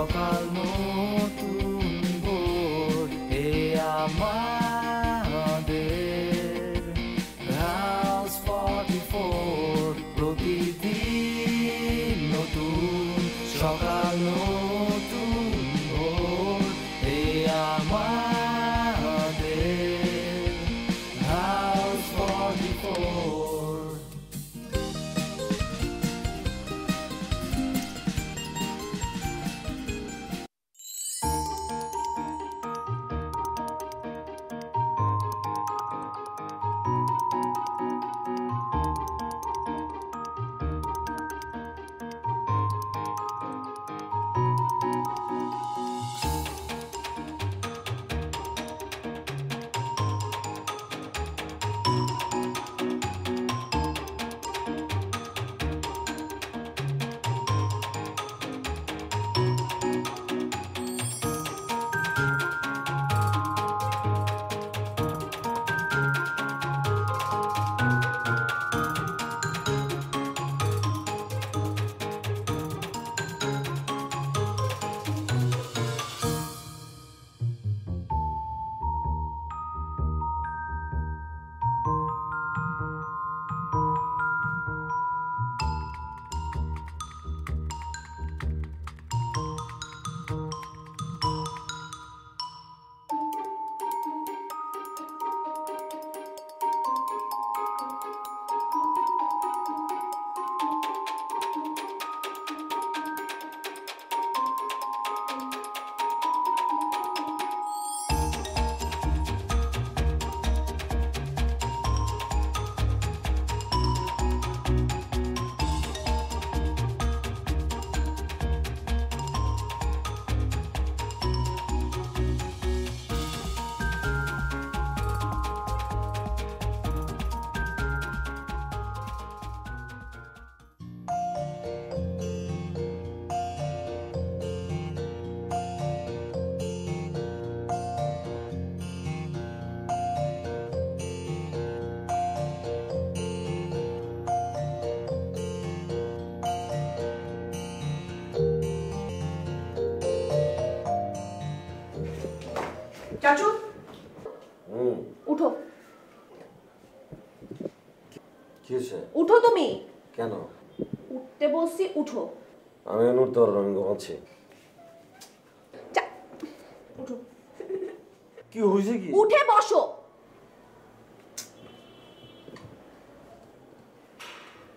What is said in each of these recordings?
সকাল নতুন ভোর এ আমাদের হাউস 44 প্রতিদিন নতুন সকাল নতুন ভোর এ আমাদের হাউস 44। চাচু উঠো। কি হয়েছে? উঠো তুমি। কেন? উঠতে বলছি, উঠো। আমি উঠতে পারবো, আমি ঘুমাচ্ছি। উঠো। কি হয়েছে? কি উঠে বসো।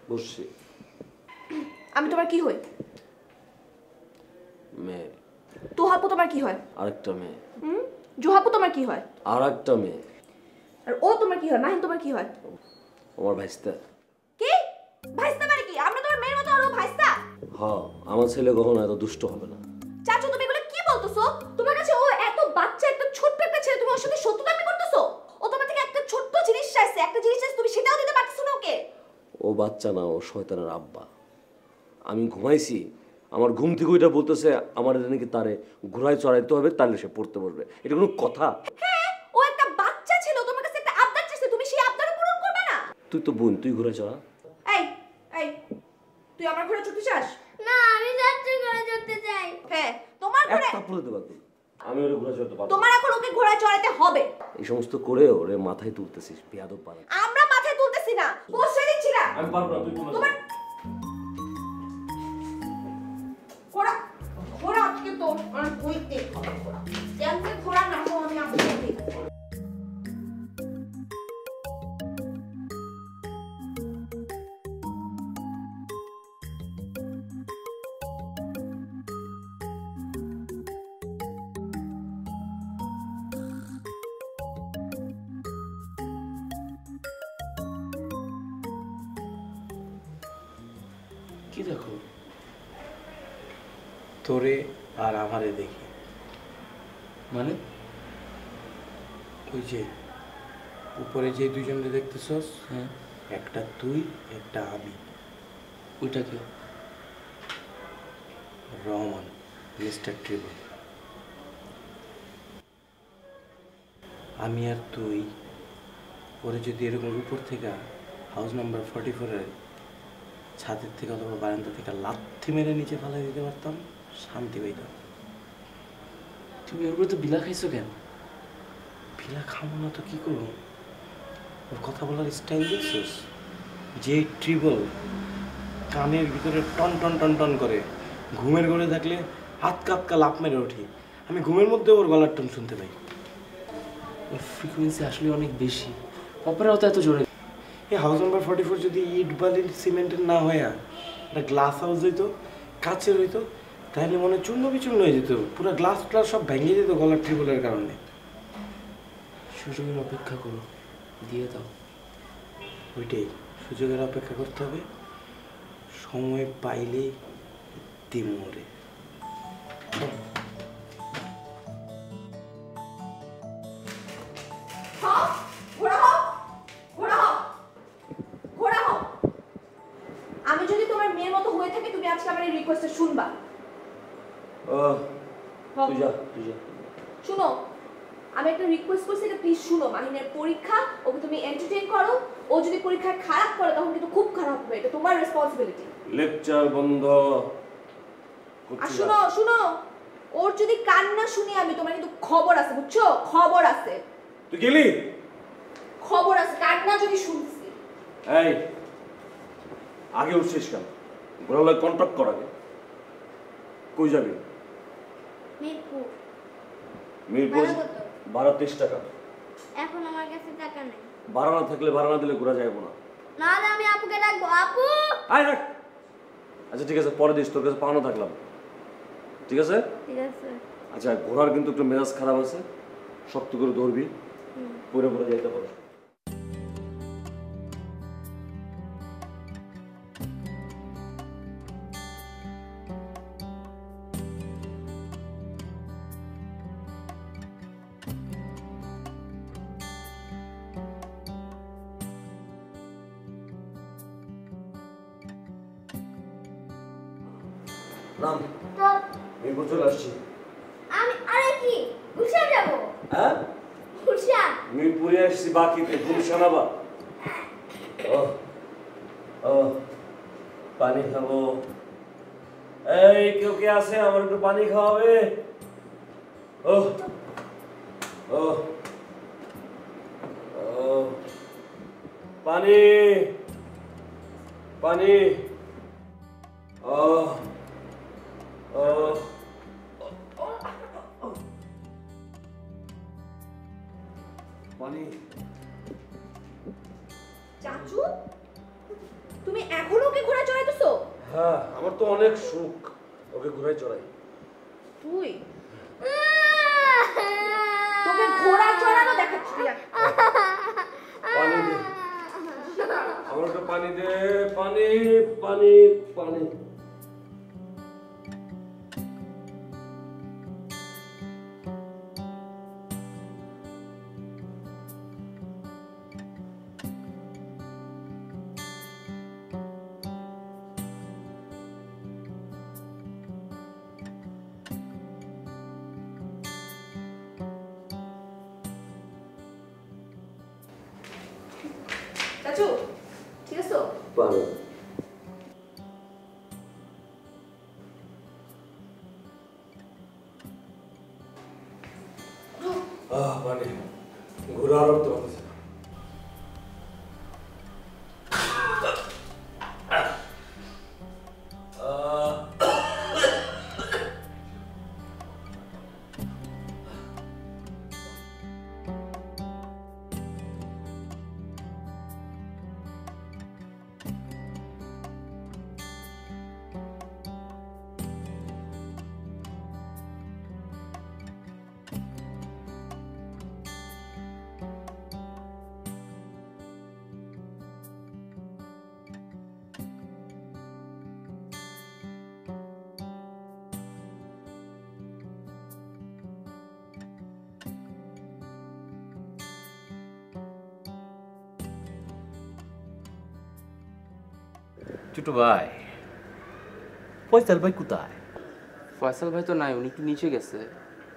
বসছি। আমি তোমার কি হই? মেয়ে। তোহাপু তোমার কি হয়? আরেকটা মেয়ে। জোহাপু তোমার কি হয়? আরেকটা মেয়ে। আর ও তোমার কি হয়? মাহিন তোমার কি হয়? আমার ভাইস্তা। কি ভাইস্তা মানে কি? আমরা তোমার মেয়ের মতো আর ও ভাইস্তা? হ্যাঁ, আমার ছেলে কখনো এত দুষ্ট হবে না। চাচু তুমি এগুলো কি বলতেছো? তোমার কাছে ও এত বাচ্চা, একটা ছোট্ট একটা ছেলে, তুমি ওর সাথে শত্রুতামি করতেছো? ও তোমার থেকে একটা ছোট্ট জিনিস চাইছে, একটা জিনিস চাইছে, তুমি সেটাও দিতে পারতেছো না ওকে। ও বাচ্চা না, ও শয়তানের আব্বা। আমি ঘুমাইছি, আমার ঘুম থেকে ওইটা বলতেছে আমার নাকি তারে ঘোড়ায় চড়াইতে হবে, তাহলে সে পড়তে বসবে। এটা কোনো কথা? হ্যাঁ, ও একটা বাচ্চা ছিল, তোমার কাছে একটা আবদার চাইছে, তুমি সেই আবদারও পূরণ করবে না? তুই তো বোন, তুই ঘোড়ায় চড়া। এই এই তুই আমার ঘোড়া চড়তে চাস? না, আমি যাত্রী ঘোড়া চড়তে চাই। হ্যাঁ, তোমার ঘোড়া। একটা পড়ে দেবা তুই। আমি ওরে ঘোড়া চড়তে পারবো। তোমার এখন ওকে ঘোড়ায় চড়াতে হবে। এই সমস্ত করে ওরে মাথায় তুলতেছিস, বেয়াদব পারে। আমরা মাথায় তুলতেছি না, বসে দিচ্ছি না। আমি পারবো না, তুই তোমার ঘোড়া ঘোড়া আজকে তোর আর বইতে ঘোড়া যেমন ঘোড়া না তো আমি আপনাকে দেই। কি দেখো? তোরে আর আমারে দেখি, মানে ওই যে উপরে যে দুইজনকে দেখতেছস, হ্যাঁ, একটা তুই একটা আমি। ওইটা কে? Rahman, mister tribal. আমি আর তুই ওরে যদি এরকম উপর থেকে হাউস নাম্বার 44-এর ছাদের থেকে অথবা বারান্দা থেকে লাথি মেরে নিচে ফেলাই দিতে পারতাম, শান্তি পাইতাম। তুমি ওর উপরে তো বিলা খাইছো কেন? ভিলা খাবো না তো কি করবো? ওর কথা বলার স্টাইল দেখছিস? যে ট্রিবল কানের ভিতরে টন টন টন টন করে, ঘুমের ঘরে থাকলে হাত কাপকা লাফ মেরে ওঠে। আমি ঘুমের মধ্যে ওর গলার টন শুনতে পাই। ওর ফ্রিকোয়েন্সি আসলে অনেক বেশি, অপেরাও তো এত জোরে। এই হাউস নাম্বার 44 যদি ইট বালির সিমেন্টের না হয়ে একটা গ্লাস হাউস হইতো, কাচের হইতো, তাহলে মনে হয় চূর্ণ বিচূর্ণ হয়ে যেত, পুরো গ্লাস গ্লাস সব ভেঙে যেত গলার ট্রিবলের কারণে। সুযোগের অপেক্ষা করো, দিয়ে দাও। ওইটাই, সুযোগের অপেক্ষা করতে হবে, সময় পাইলেই দিমরে। হও, ঘোড়া হও, ঘোড়া হও, ঘোড়া হও। আমি যদি তোমার মেয়ের মতো হয়ে থাকি, তুমি আজকে আমার এই রিকোয়েস্টটা শুনবা। তুই যা, তুই যা। শুনো, আমি একটা রিকোয়েস্ট করছি, এটা প্লিজ শুনো। মাহিনের পরীক্ষা, ওকে তুমি এন্টারটেইন করো। ও যদি পরীক্ষায় খারাপ করে তখন কিন্তু খুব খারাপ হবে, এটা তোমার রেসপন্সিবিলিটি। লেকচার বন্ধ। আর শুনো শুনো, ওর যদি কান্না শুনি আমি, তোমার কিন্তু খবর আছে, বুঝছো? খবর আছে, তুই গেলি? খবর আছে, কান্না যদি শুনছি। এই আগে উঠছিস কেন? ঘোরালে কন্ট্যাক্ট কর আগে। কই যাবি? মিরপুর। মিরপুর। ভাড়া কত? ভাড়া 30 টাকা। এখন আমার কাছে টাকা নেই। ভাড়া না থাকলে, ভাড়া না দিলে ঘোরা যাইব না। নাহলে আমি আপুকে ডাকবো। আপু! আয় রাখ। আচ্ছা ঠিক আছে, পরে দিস, তোর কাছে পাওনা থাকলাম। ঠিক আছে? ঠিক আছে। আচ্ছা, ঘোড়ার কিন্তু একটু মেজাজ খারাপ আছে, শক্ত করে ধরবি, পরে পরে যাইতে পারো। নাম তো মিরপুর চলে আসছি। আমি আরে কি গুলশান যাবো? হ্যাঁ, গুলশান। মিরপুরে আসছি বাকিতে, গুলশান আবার। ও ও, পানি খাবো। এই কেউ কে আছে? আমার একটু পানি খাওয়াবে। ও ও ও, পানি পানি। ও ও, পানি। চাচু, তুমি এখনো ওকে ঘোড়া চড়াইতেছো? হ্যাঁ, আমার তো অনেক সুখ ওকে ঘুরাই চড়াই। তুই তোকে ঘোড়া চড়ানো দেখাচ্ছি। পানি দে, আমার একটু পানি দে। পানি পানি পানি। চাচু, ঠিক আছে? পানি। পানি। ঘোরা আর উঠতে পারতেছে না। ছোট ভাই, ফয়সাল ভাই কোথায়? ফয়সাল ভাই তো নাই, উনি একটু নিচে গেছে।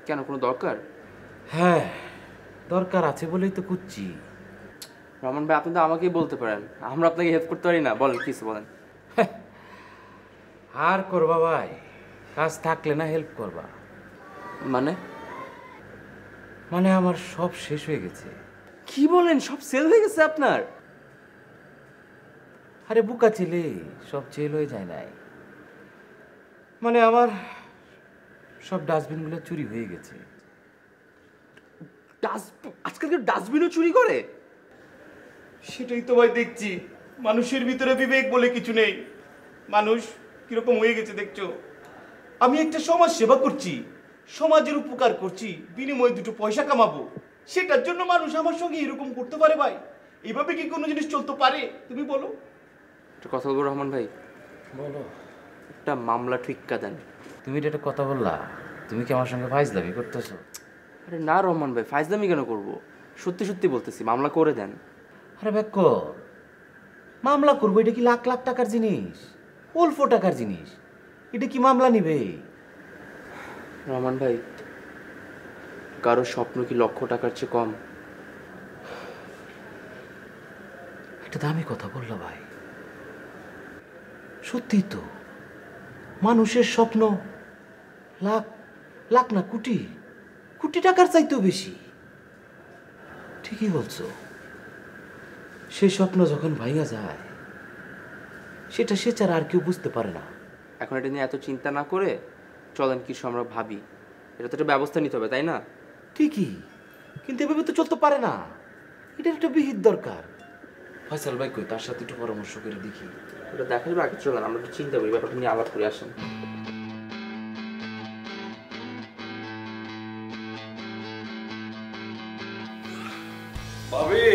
কেন, কোনো দরকার? হ্যাঁ, দরকার আছে বলেই তো খুঁজছি। রহমান ভাই, আপনি তো আমাকেই বলতে পারেন, আমরা আপনাকে হেল্প করতে পারি না? বলেন, কিছু বলেন। আর করবা ভাই, কাজ থাকলে না হেল্প করবা? মানে মানে আমার সব শেষ হয়ে গেছে। কি বলেন, সব সেল হয়ে গেছে আপনার? আরে বুকা ছেলে, সব চেল হয়ে যায় নাই। মানে আমার সব ডাস্টবিনগুলো চুরি হয়ে গেছে। আজকালকার ডাস্টবিনও চুরি করে? সেটাই তো ভাই দেখছি, মানুষের ভিতরে বিবেক বলে কিছু নেই। মানুষ কিরকম হয়ে গেছে দেখছো। আমি একটা সমাজ সেবা করছি, সমাজের উপকার করছি, বিনিময়ে দুটো পয়সা কামাবো, সেটার জন্য মানুষ আমার সঙ্গে এরকম করতে পারে ভাই? এইভাবে কি কোনো জিনিস চলতে পারে তুমি বলো? একটা কথা বলবো রহমান ভাই? বলো। একটা মামলা ঠিক্কা দেন। তুমি এটা একটা কথা বললা, তুমি কি আমার সঙ্গে ফাইজলামি করতেছো? আরে না রহমান ভাই, ফাইজলামি কেন করব? সত্যি সত্যি বলতেছি, মামলা করে দেন। আরে ব্যাক মামলা করবো? এটা কি লাখ লাখ টাকার জিনিস, অল্প টাকার জিনিস, এটা কি মামলা নিবে? রহমান ভাই, কারো স্বপ্ন কি লক্ষ টাকার চেয়ে কম? একটা দামি কথা বললা ভাই, সত্যি তো। মানুষের স্বপ্ন লাখ লাখ না কোটি কোটি টাকার চাইতেও বেশি। ঠিকই বলছো। সেই স্বপ্ন যখন ভাঙা যায়, সেটা সে ছাড়া আর কেউ বুঝতে পারে না। এখন এটা নিয়ে এত চিন্তা না করে চলেন কিছু আমরা ভাবি। এটা তো একটা ব্যবস্থা নিতে হবে, তাই না? ঠিকই, কিন্তু এভাবে তো চলতে পারে না। এটার একটা বিহিত দরকার। ফয়সাল ভাই কই, তার সাথে একটু পরামর্শ করে দেখি। ওটা দেখা যাবে, আগে চলেন আমরা একটু চিন্তা করি, ব্যাপারটা নিয়ে আলাপ করে আসেন। ভাবি,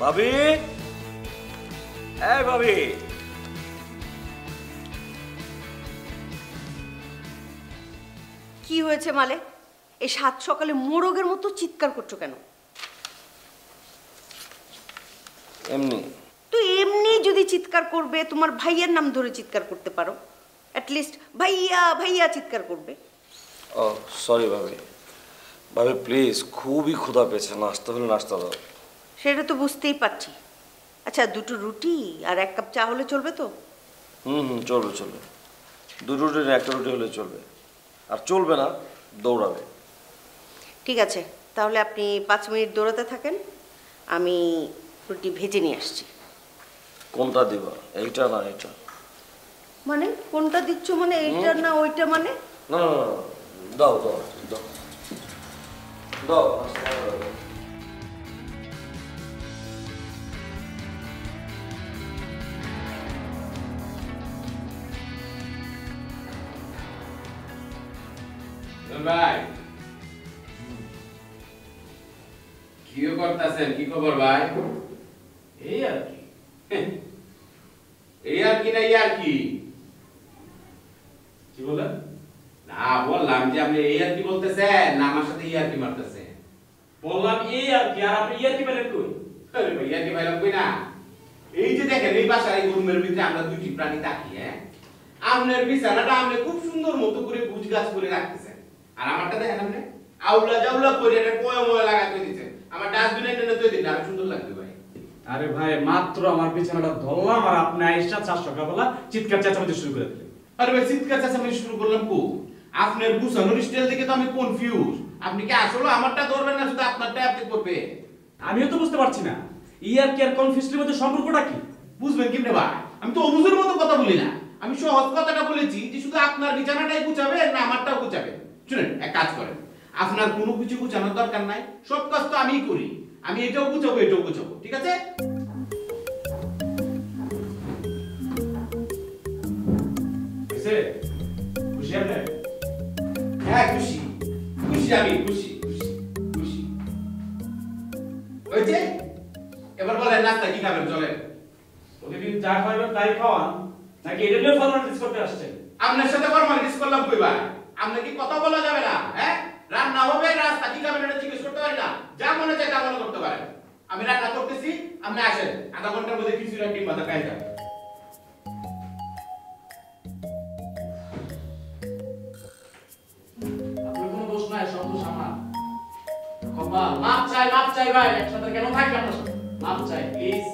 ভাবি, এই ভাবি, কি হয়েছে মালে? এই সাত সকালে মোরগের মতো চিৎকার করছো কেন? এমনি। তো এমনি যদি চিৎকার করবে, তোমার ভাইয়ের নাম ধরে চিৎকার করতে পারো। অ্যাটলিস্ট ভাইয়া ভাইয়া চিৎকার করবে। ও সরি ভাবি, ভাবি প্লিজ, খুবই ক্ষুধা পেয়েছে, নাস্তা হলে নাস্তা দাও। সেটা তো বুঝতেই পারছি। আচ্ছা, দুটো রুটি আর এক কাপ চা হলে চলবে তো? চলবে চলবে, দুটো রুটি না, একটা রুটি হলে চলবে। আর চলবে না, দৌড়াবে। ঠিক আছে, তাহলে আপনি 5 মিনিট দৌড়াতে থাকেন, আমি রুটি ভেজে নিয়ে আসছি। কোনটা দিবা, এইটা না এটা? মানে কোনটা দিচ্ছ মানে? এইটা না ওইটা মানে? না না না, দাও দাও দাও দাও, নাস্তা দাও। ভাই কি করতেছেন? কি খবর ভাই? এই আর কি, এই আর কি না, এই আর কি। কি বলেন? না বললাম যে আপনি এই আর কি বলতেছেন না আমার সাথে এই আর কি মারতেছেন? বললাম এই আর কি, আর আপনি এই আর কি বলেন কই? আরে ভাই এই আর কি বললাম কই না? এই যে দেখেন, এই বাসার এই রুমের ভিতরে আমরা দুইটি প্রাণী থাকি। হ্যাঁ, আপনার বিছানাটা আপনি খুব সুন্দর মতো করে গুছগাছ করে রাখতেছেন, আর আমারটা দেখেন আপনি আউলা জাউলা করে এটা কয়ময় লাগাতে দিয়েছেন। আমার ডাস্টবিনে টেনে তুই দিন, আর সুন্দর লাগবে ভাই। আরে ভাই, মাত্র আমার বিছানাটা ধরলাম আর আপনি আইসা 4 সকালবেলা চিৎকার চেঁচামেচি শুরু করে দিলেন। আরে ভাই চিৎকার চেঁচামেচি শুরু করলাম কো? আপনার গুছানোর স্টাইল দেখে তো আমি কনফিউজ। আপনি কি আসলে আমারটা ধরবেন না শুধু আপনারটা আপনি করবে? আমিও তো বুঝতে পারছি না ইয়ার কি আর কনফিউজের মধ্যে সম্পর্কটা কি। বুঝবেন কেমনে ভাই? আমি তো অবুঝের মতো কথা বলি না, আমি সহজ কথাটা বলেছি যে শুধু আপনার বিছানাটাই গুছাবে না আমারটাও গুছাবে। শুনেন, এক কাজ করেন, আপনার কোনো কিছু গুছানোর দরকার নাই, সব কাজ তো আমিই করি। আমি এটাও গুছাবো এটাও গুছাবো, ঠিক আছে? খুশি আপনি? হ্যাঁ খুশি, খুশি আমি, খুশি খুশি খুশি। ওই যে এবার বলেন নাস্তা কি খাবেন? চলেন। প্রতিদিন যা খাবেন তাই খাওয়ান নাকি এটা নিয়ে ফর্মালিটিস করতে আসছেন? আপনার সাথে ফর্মালিটিস করলাম কই ভাই? আপনার কি কথা বলা যাবে না? হ্যাঁ, রান্না হবে, নাস্তা কি খাবেন এটা জিজ্ঞেস করতে পারি না? যা মনে চায় তা মনে করতে পারেন। আমি রান্না করতেছি, আপনি আসেন, আধা ঘন্টার মধ্যে খিচুড়ি আর ডিম ভাজা খাই যাবেন। আপনার কোনো দোষ নাই, সব দোষ আমার। কপাল, মাফ মাপ চাই ভাই, একসাথে কেন থাকবে আপনার সাথে? মাপ চাই প্লিজ।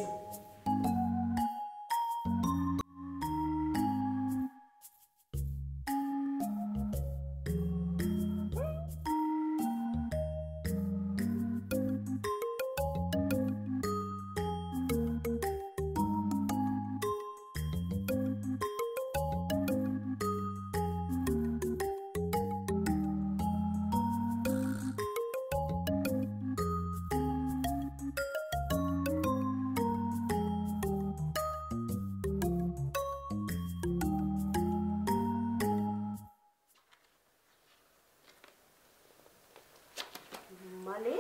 মানে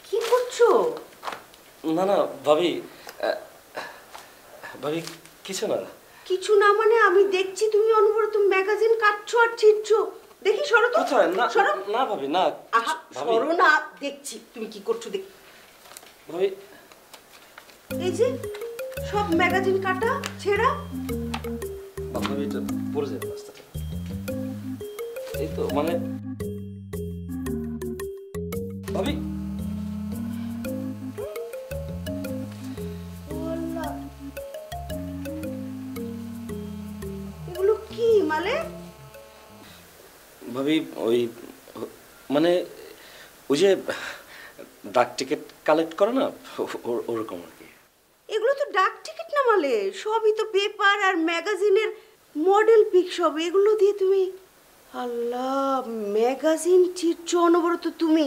কি করছো? না না ভাবি, ভাবি কিছু না। কিছু না মানে আমি দেখছি তুমি অনবরত ম্যাগাজিন কাটছো আর ছিঁড়ছো। দেখি সরো তো। কোথায়? না সরো। না ভাবি না। আহা, ভাবি সরো না, দেখছি তুমি কি করছো দেখি। ভাবি এই যে সব ম্যাগাজিন কাটা ছেঁড়া। ভাবি এটা পড়ে যাবে রাস্তাটা। এই তো মানে ভাবি এগুলো কি মানে? ভাবি ওই মানে ওই যে ডাক টিকিট কালেক্ট করে না, ওরকম আর কি। এগুলো তো ডাক টিকিট না মানে, সবই তো পেপার আর ম্যাগাজিনের মডেল পিক সব। এগুলো দিয়ে তুমি আল্লাহ ম্যাগাজিন ছিঁড়ছো অনবরত তুমি,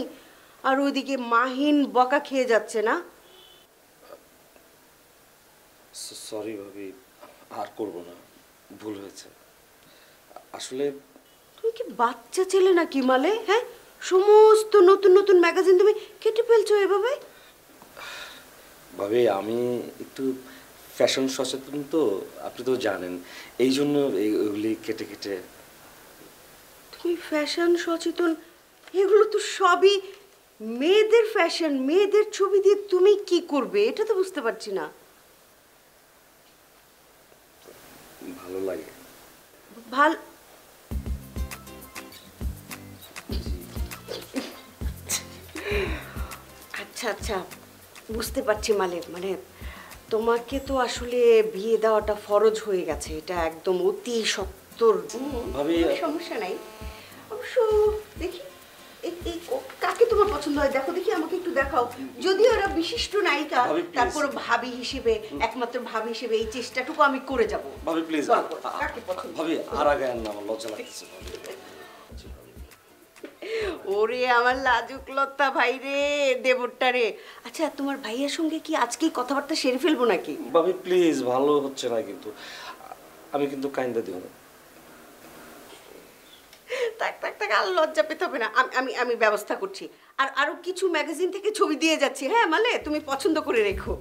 আর ওইদিকে মাহিন বকা খেয়ে যাচ্ছে না? সরি ভাবি, আর করব না, ভুল হয়েছে আসলে। তুমি কি বাচ্চা ছেলে নাকি মালে? হ্যাঁ, সমস্ত নতুন নতুন ম্যাগাজিন তুমি কেটে ফেলছো এভাবে? ভাবি আমি একটু ফ্যাশন সচেতন তো, আপনি তো জানেন, এই জন্য এগুলি কেটে কেটে। তুমি ফ্যাশন সচেতন? এগুলো তো সবই মেয়েদের ফ্যাশন, মেয়েদের ছবি দিয়ে তুমি কি করবে এটা তো বুঝতে পারছি না। ভালো লাগে। ভাল আচ্ছা আচ্ছা, বুঝতে পারছি মালে। মানে তোমাকে তো আসলে বিয়ে দেওয়াটা ফরজ হয়ে গেছে, এটা একদম অতি সত্তর। ভাবি সমস্যা নাই অবশ্য। দেখি কাকে তোমার পছন্দ হয় দেখো দেখি, আমাকে একটু দেখাও। যদিও ওরা বিশিষ্ট নায়িকা, তারপর ভাবি হিসেবে, একমাত্র ভাবি হিসেবে এই চেষ্টাটুকু আমি করে যাব। ভাবি প্লিজ, ভাবি আর আগে না, আমার লজ্জা লাগছে। ওরে আমার লাজুক লতা ভাই রে, দেবরটা রে। আচ্ছা তোমার ভাইয়ের সঙ্গে কি আজকেই কথাবার্তা সেরে ফেলবো নাকি? ভাবি প্লিজ, ভালো হচ্ছে না কিন্তু, আমি কিন্তু কাইন্দা দিও না। থাক থাক থাক, আর লজ্জা পেতে হবে না, আমি আমি ব্যবস্থা করছি। আর আরো কিছু ম্যাগাজিন থেকে ছবি দিয়ে যাচ্ছি। হ্যাঁ মালে, তুমি পছন্দ করে রেখো।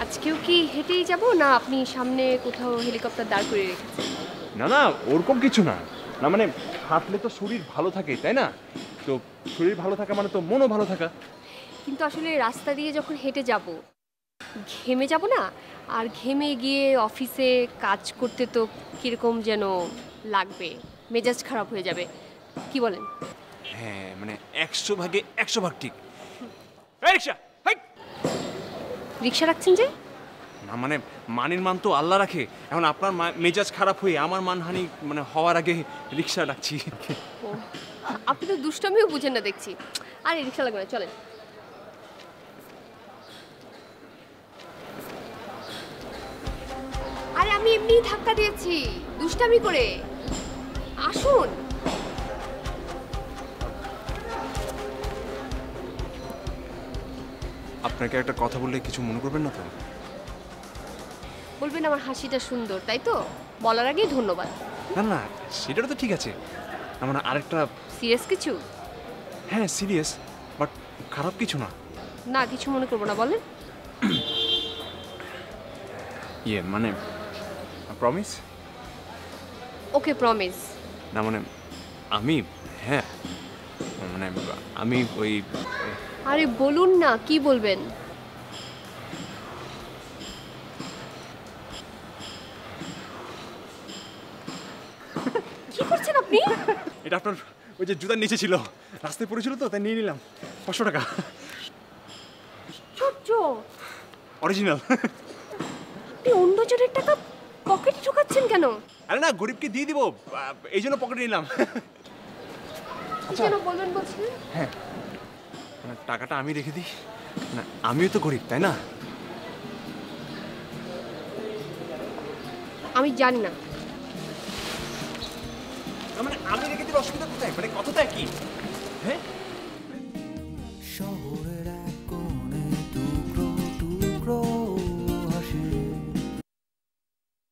আজকেও কি হেঁটেই যাব, না আপনি সামনে কোথাও হেলিকপ্টার দাঁড় করে রেখেছেন? না না, ওরকম কিছু না। না মানে হাঁটলে তো শরীর ভালো থাকে, তাই না? তো শরীর ভালো থাকা মানে তো মনও ভালো থাকা। কিন্তু আসলে রাস্তা দিয়ে যখন হেঁটে যাব, ঘেমে যাব না? আর ঘেমে গিয়ে অফিসে কাজ করতে তো কীরকম যেন লাগবে, মেজাজ খারাপ হয়ে যাবে, কি বলেন? হ্যাঁ মানে 100 ভাগে 100 ভাগ ঠিক। রিক্সা, রিক্সা রাখছেন যে? না মানে মানের মান তো আল্লাহ রাখে। এখন আপনার মেজাজ খারাপ হয়ে আমার মানহানি মানে হওয়ার আগে রিক্সা ডাকছি। ও, আপনি তো দুষ্টমিও বুঝেন না দেখছি। আরে রিক্সা লাগবে না, চলেন। আরে আমি এমনিই ধাক্কা দিয়েছি দুষ্টামি করে, আসুন। আপনাকে একটা কথা বললে কিছু মনে করবেন না তো? বলবেন আমার হাসিটা সুন্দর, তাই তো? বলার আগেই ধন্যবাদ। না না, সেটা তো ঠিক আছে। আমার আরেকটা সিরিয়াস কিছু? হ্যাঁ সিরিয়াস, বাট খারাপ কিছু না। না কিছু মনে করবো না, বলেন। ইয়ে মানে প্রমিস? ওকে প্রমিস। না মানে আমি, হ্যাঁ মানে আমি ওই আরে বলুন না, কি বলবেন? কি করছেন আপনি? এটা আপনার ওই যে জুতার নিচে ছিল, রাস্তায় পড়েছিল তো তাই নিয়ে নিলাম। 500 টাকা আশ্চর্য, অরিজিনাল। আপনি অন্যজনের টাকা পকেটে ঢোকাচ্ছেন কেন? আরে না, গরিবকে দিয়ে দিব এই জন্য পকেটে নিলাম। কেন বলবেন বলছিলেন? হ্যাঁ মানে টাকাটা আমি রেখে দিই না, আমিও তো গরিব তাই না? আমি জানি না। মানে আমি রেখে দিলে অসুবিধা কোথায়? মানে কতটা কি? হ্যাঁ